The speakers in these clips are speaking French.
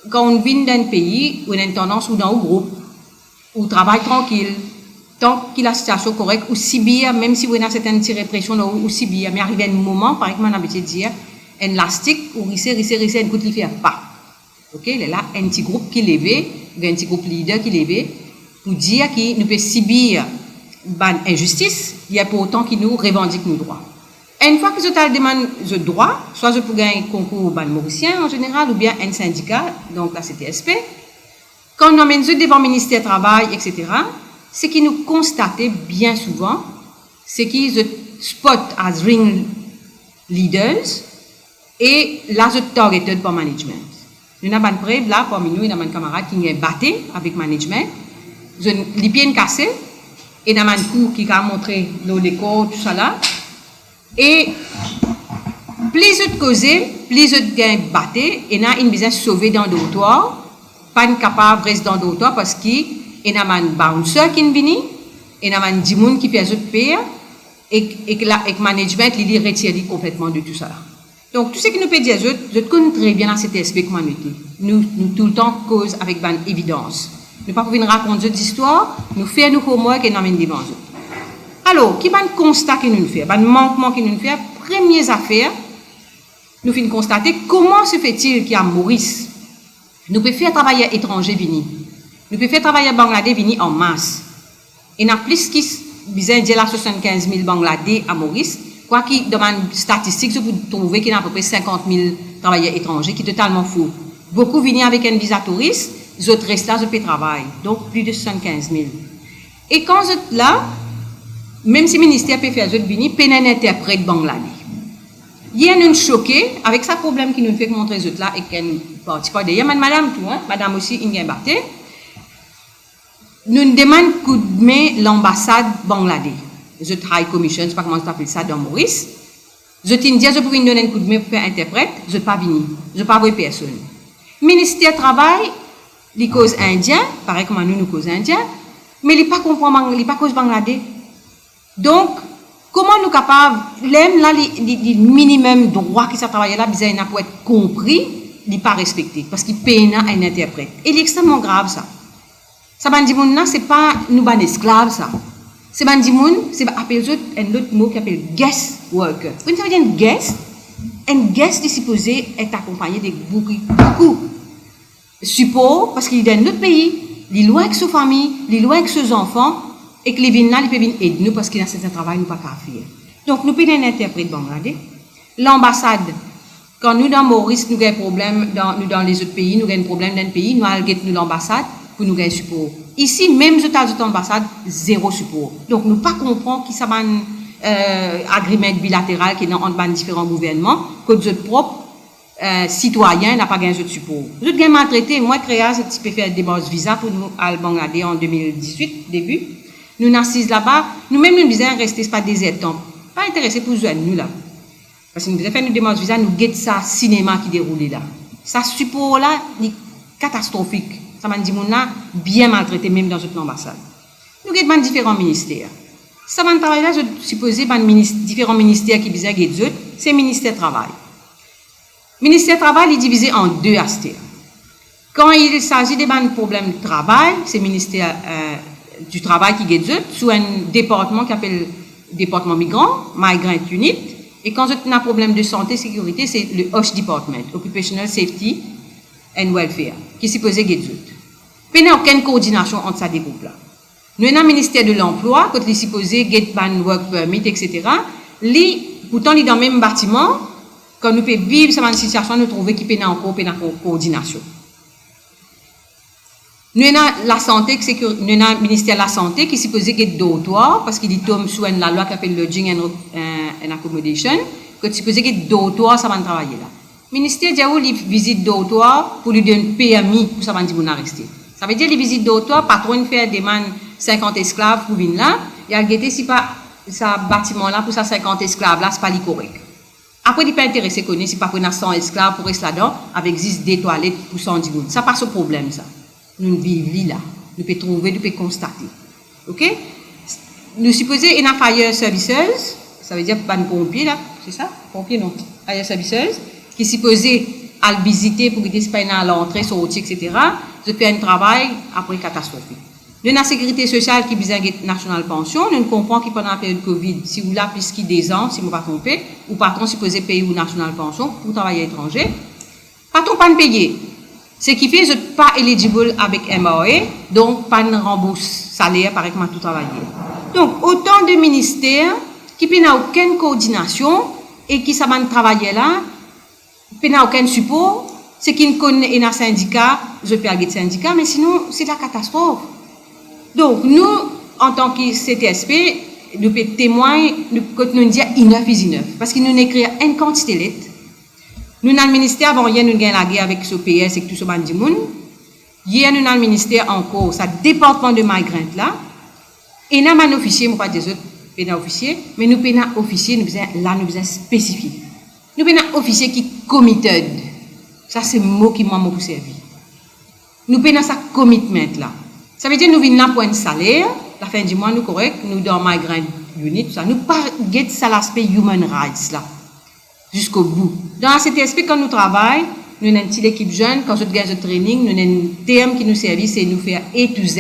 quand on vient d'un pays, on a une tendance ou dans un groupe, ou travaille tranquille, tant qu'il a la situation correcte, ou si bien, même si on a certaines répressions, ou si bien, mais arrivé à un moment, par exemple, on a l'habitude de dire, un élastique, ou risser, un coup de faire pas. Ok, là, un petit groupe qui lève, un petit groupe leader qui lève, pour dire qu'il nous peut subir une injustice, il y a pour autant qu'il nous revendique nos droits. Une fois que je demande le droit, soit je peux gagner un concours mauricien en général, ou bien un syndicat, donc la CTSP, quand on emmène devant le ministère du Travail, etc., ce qui nous constate bien souvent, c'est qu'ils se spot as ring leaders et là, je targeted par management. Nous avons une preuve là, parmi nous, il y a un camarade qui est battu avec management, les pieds cassés, et il y a un coup qui a montré le décor, tout ça là. Et plus de causer, plus de gains battus, et il y a une business sauvée dans le dortoir, pas capable de rester dans le dortoir parce qu'il y a un bouncer qui est venu, il y a un dimoun qui fait de pire, et que le management il retire complètement de tout ça. Donc, tout ce qui nous peut dire, je connais très bien cette espèce de communauté. Nous tout le temps cause avec une évidence. Nous ne pouvons pas raconter des histoires, nous faisons nos homework et nous amènons devant eux. Alors, qui est le constat que nous faisons, le manquement que nous faisons, première affaire, nous faisons constater comment se fait-il qu'il y a Maurice. Nous pouvons faire travailler étrangers venir. Nous pouvons faire travailler Bangladais venir en masse. Et il y a plus qui disent dire 75 000 Bangladais à Maurice. Quoi qu'il demande statistiques, vous trouvez qu'il y a à peu près 50 000 travailleurs étrangers, qui est totalement faux. Beaucoup viennent avec un visa touriste, les autres restent là, ils peuvent travailler. Donc, plus de 75 000. Et quand vous êtes là, même si le ministère peut faire venir, il peut un interprète Bangladais. Il y a une choquée avec ce problème qui nous fait montrer les autres là et qu'elle participe. Il y a madame tout, hein, madame aussi, il y a battu. Nous demandons coup de main l'ambassade Bangladais. The High Commission, je ne sais pas comment on appelle ça dans Maurice. Je t'ai dit, je pourrais donner un coup de main pour faire interprète, je ne pas venir, je ne pas voir personne. Ministère du Travail, les causes indiens, pareil comme nous causes indiens, mais il ne pas comprendre, il pas cause Bangladais. Donc, comment nous capables, là, les minimum droits qui sont travaillés là, besoin pour être compris, il n'est pas respecté, parce qu'il paye un interprète. Et c'est extrêmement grave ça. Ça va dire, ce n'est pas nous ban esclaves ça. C'est un autre mot qui s'appelle guest worker. Vous savez un guest? Un guest est supposé être accompagné de beaucoup de support parce qu'il est dans notre pays, il est loin avec sa famille, il est loin avec ses enfants et que les vignes là, ils peuvent aider nous parce qu'il y a certains travail nous pas qu'à faire. Donc nous payons un interprète Bangladais. L'ambassade, quand nous dans Maurice, nous avons un problème dans les autres pays, nous avons un problème dans un pays, nous allons nous l'ambassade pour nous gagner support. Ici, même aux États-Unis, l'ambassade, zéro support. Donc, nous ne pas comprendre qu'il y a un agreement bilatéral qui est entre différents gouvernements, que nos propres citoyens n'ont pas gagné de support. Nous avons maltraité, moi, créé ce type de démarche visa pour nous à Bangladesh en 2018, début. Nous n'assisons là-bas, nous-mêmes, nous disons rester pas désertants. Pas intéressés pour nous là. Parce que nous avons fait une démarche visa, nous guettons ça cinéma qui déroule là. Ça support là, est catastrophique. Ça m'a dit, on a bien maltraité même dans notre ambassade. Nous avons différents ministères. Ça m'a travaillé là, je suppose, différents ministères qui visaient les autres, c'est le ministère du Travail. Le ministère du Travail est divisé en deux aspects. Quand il s'agit de problèmes de travail, c'est le ministère du Travail qui est autres, sous un département qui s'appelle département migrant, Migrant Unit. Et quand on a un problème de santé et sécurité, c'est le OSH Department, Occupational Safety and Welfare, qui est supposé être autres. Il n'y a aucune coordination entre ces deux groupes-là. Nous avons un ministère de l'Emploi, quand il est supposé get ban work permit, etc. Pourtant, il est dans le même bâtiment. Quand nous pouvons vivre cette situation, nous trouvons qu'il y a encore une coordination. Nous avons la santé, nous avons le ministère de la Santé qui est supposé être dortoir, parce qu'il tombe sous la loi qui s'appelle Lodging and Accommodation, que est supposé être dortoir, ça va travailler là. Le ministère dit qu'il visite dortoir pour lui donner un permis pour ça va dire rester. Ça veut dire qu'il visite dortoir, patron fait demande 50 esclaves pour venir là, et à guetter si pas ce bâtiment là pour ça 50 esclaves là, c'est pas correct. Après, il n'est pas intéressé qu'on si pas prendre 100 esclaves pour rester là-dedans avec 10 des toilettes pour 110 personnes. Ça passe au problème ça. Nous vivons là, nous pouvons trouver, nous pouvons constater. OK? Nous supposons une fire services, ça veut dire pas de pompiers là, c'est ça? Pompiers non, fire services, qui est supposé à le visiter pour aider à l'entrée, sortir, etc. Je fais un travail après catastrophique. Nous, la sécurité sociale qui besoin de national pension, nous comprenons que pendant la période Covid, si vous l'avez plus de 2 ans, si vous ne pas trompé, ou par contre, supposé payer ou national pension pour travailler à l'étranger, pas trop pas de payer. Ce qui fait que je ne suis pas éligible avec MAE, donc pas de rembourse salaire par exemple tout travailler. Donc, autant de ministères qui n'ont aucune coordination et qui savent travailler là, qui n'ont aucun support, c'est qui ne connaissent un syndicat, je peux aller de syndicat, mais sinon, c'est la catastrophe. Donc, nous, en tant que CTSP, nous pouvons témoigner, quand nous disons inoff is enough, parce que nous n'écrivons une quantité de lettres. Nous, dans le ministère, avant rien, nous avons la guerre avec ce PS et tout ce bandi moun. Hier, nous, dans le ministère, encore, ça département de migrants là. Et nous avons un officier, je ne pas dire autres, un officier, mais nous avons un officier, nous avons spécifique. Nous avons un officier qui est committed. Ça, c'est le mot qui m'a beaucoup servi. Nous avons ça commitment là. Ça veut dire que nous venons là pour un salaire, la fin du mois, nous correct, nous dans migrant unit, tout ça. Nous pas get ça l'aspect human rights là. Jusqu'au bout. Dans la CTSP, quand nous travaillons, nous avons une petite équipe jeune, quand nous avons un training, nous avons un terme qui nous servait, c'est nous faire A to Z.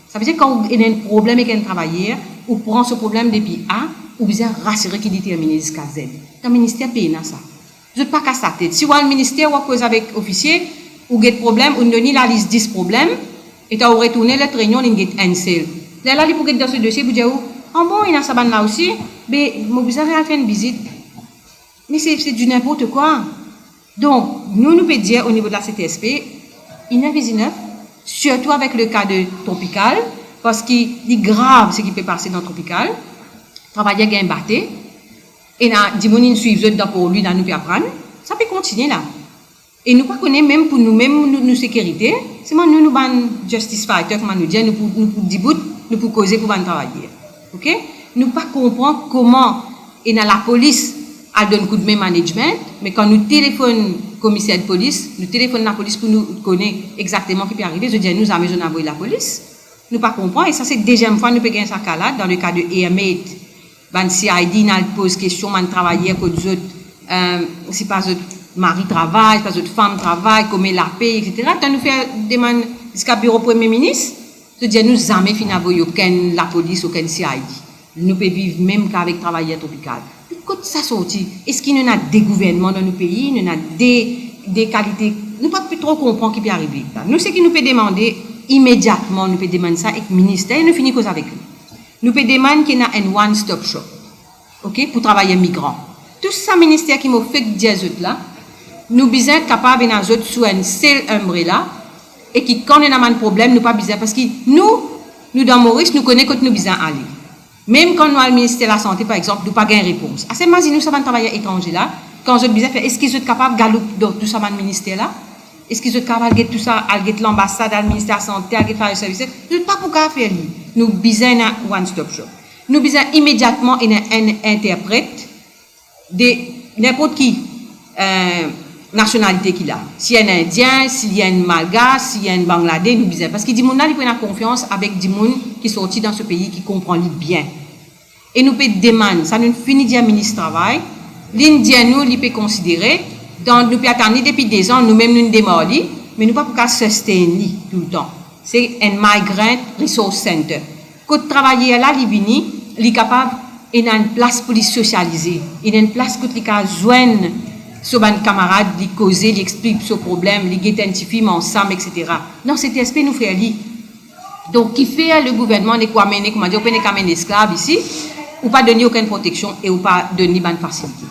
Ça veut dire que quand on a un problème avec un travailleur, on prend ce problème depuis A, ou bien rassurer qui détermine jusqu'à Z. Dans le ministère, paye ça. Je ne pas qu'à sa tête. Si vous avez un ministère ou cause avec officier, ou avez un problème, on donne la liste 10 problèmes, et tu as retourné la réunion, on a un seul. Là, il faut que dans ce dossier, vous dites, oh bon, il y a ça là aussi, mais vous avez fait une visite. Mais c'est du n'importe quoi. Donc, nous pouvons dire au niveau de la CTSP, inoff is enough, surtout avec le cas de Tropical, parce qu'il est grave ce qui peut passer dans Tropical. Travailler avec un batté, et des gens qui suivent pour lui, nous pouvons apprendre. Ça peut continuer là. Et nous ne connaissons même pour nous-mêmes, nous sécurité, c'est moi, nous, justice fighter, comme nous disons, nous pouvons causer pour travailler. Ok? Nous ne comprenons pas comment, et dans la police, elle donne coup de main management, mais quand nous téléphonons commissaire de police, nous téléphonons la police pour nous connaître exactement ce qui peut arriver. Je dis, nous avons besoin d'envoyer la police. Nous ne comprenons pas, et ça c'est la deuxième fois que nous payons un sac à là, dans le cas de EM8, ben CID, nous pose question, man travailler, que les autres, si pas autres mari travaille, si pas autres femmes travaillent, comment la paye, etc. Quand nous faisons des demandes jusqu'à bureau premier ministre, je dis, nous jamais fini d'envoyer aucune la police, aucun CID. Nous pouvons vivre même qu'avec travailleurs tropical. Quand ça sortit, est-ce qu'il y a des gouvernements dans nos pays, il y a des qualités, nous ne pouvons pas trop comprendre ce qui peut arriver. Nous, ce qui nous peut demander immédiatement, nous pouvons demander ça avec le ministère et nous finissons avec lui. Nous pouvons demander qu'il y ait un one-stop shop, okay, pour travailler migrants. Tout ça, ministère qui m'a fait dire là, nous sommes capables de nous sous un seul umbrella et qui, quand on a un problème, nous pas besoin parce que nous dans Maurice, nous connaissons que nous besoin aller. Même quand nous avons le ministère de la Santé, par exemple, nous n'avons pas de réponse. À ce moment-là, nous sommes travailleurs étrangers là. Quand je disais, est-ce qu'ils sont capables de galoper tout ça dans le ministère là? Est-ce qu'ils sont capables de tout ça, de l'ambassade, le ministère de la Santé, de faire le service? Nous ne pouvons pas faire. Nous avons besoin d'un one-stop shop. Nous avons besoin immédiatement d'un interprète de n'importe qui nationalité qu'il a. S'il y a un Indien, s'il y a un Malgache, s'il y a un Bangladais, nous besoin. Parce que des gens là, ils prennent confiance avec des gens qui sont sortis dans ce pays, qui comprennent bien. Et nous pouvons demander, ça nous finit dire ministre du Travail, l'Indien nous, il peut considérer, donc nous pouvons attendre depuis des ans, nous-mêmes nous démarrons, mais nous ne pouvons pas soutenir tout le temps. C'est un Migrant Resource Center. Quand le travailleur là, il est capable, il a une place pour les socialiser, il a une place pour les joindre sur un camarade, il cause, il explique ce problème, il identifie ensemble, etc. Non, cet aspect nous fait aller. Donc, qui fait le gouvernement de quoi mener, comment dire, on peut amener esclaves ici, ou pas donner aucune protection et ou pas donner bonne facilité.